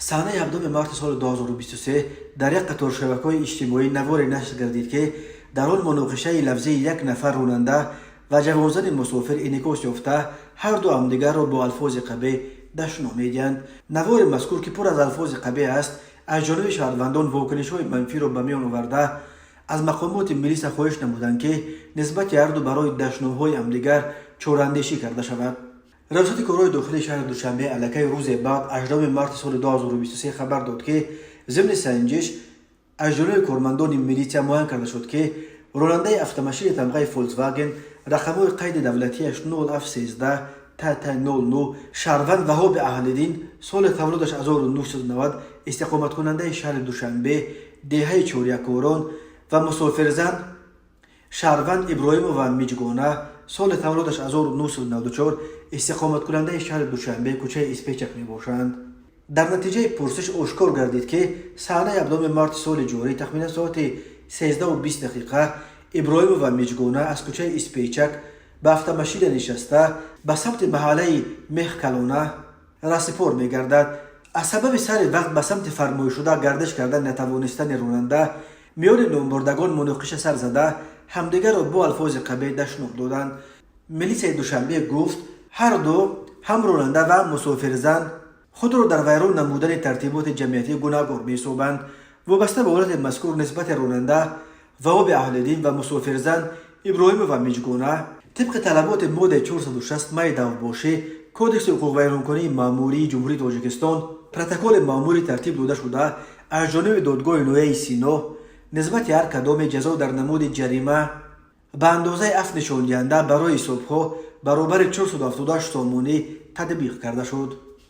صحنه 7 مارس سال 2023 در یک قطار شبکه‌های اجتماعی نواری نشر گردید که در آن مناقشه لفظی یک نفر راننده و جوانزن مسافر انعکاس یافته هر دو همدیگر را با الفاظ قبیح دشنام می‌دهند. نوار مذکور که پر از الفاظ قبیح است از جانب شهروندان واکنش‌های منفی را به میان آورده از مقامات ملی خواهش نمودند که نسبت هر دو برای دشنام‌های همدیگر چاراندیشی کرده شود. ریاست کارهای داخلی شهر دوشنبه علیه روز بعد 18 مارس سال 2023 خبر داد که ضمن سنجش از جانب کارمندان میلیسیا معاین کرده شد که راننده اتومبیل تمغه فولکسواگن رقم‌های قید دولتیش 0713 00 شهروند وهاب اهل‌دین سال تولدش 1990 استقامت کننده شهر دوشنبه دهه چوریکوران و مسافرزن شهروند ابراهیموف میجگانه سال تولدش 1994 استقامت کننده شهر دوشنبه کوچه اسپیچک می باشند. در نتیجه پرسش آشکار گردید که صحنه 7 مارس سال جاری تخمینا ساعت 13:20 ابراهیموف میجگانه از کوچه اسپیچک به اتومبیل نشسته به سمت محله مهکلانه راسپور می گردد. از سبب سر وقت به سمت فرمایش شده گردش کردن نتوانستن راننده میان نامبردگان مناقشه سر زده همدیگر را با الفاظ قبیح دشنام دادند. میلیسیای دوشنبه گفت هر دو هم راننده و مسافرزن خود را در ویران نمودن ترتیبات جمعیتی گناهکار می‌سازند. وابسته به حالت مذکور نسبت راننده وهاب اهل‌دین و مسافرزن ابراهیموف میجگانه طبق طلبات ماده 460 مای دوباشه کودکس حقوق ویرانکنی ماموری جمهوری تاجیکستان پروتکل ماموری ترتیب داده شده از جانب دادگاه نوعی سینا نسبت هر کدام جزا در نمود جریمه به اندازه 7 نشان دهنده برای حسابها برابر 478 سامانه تطبیق کرده شد.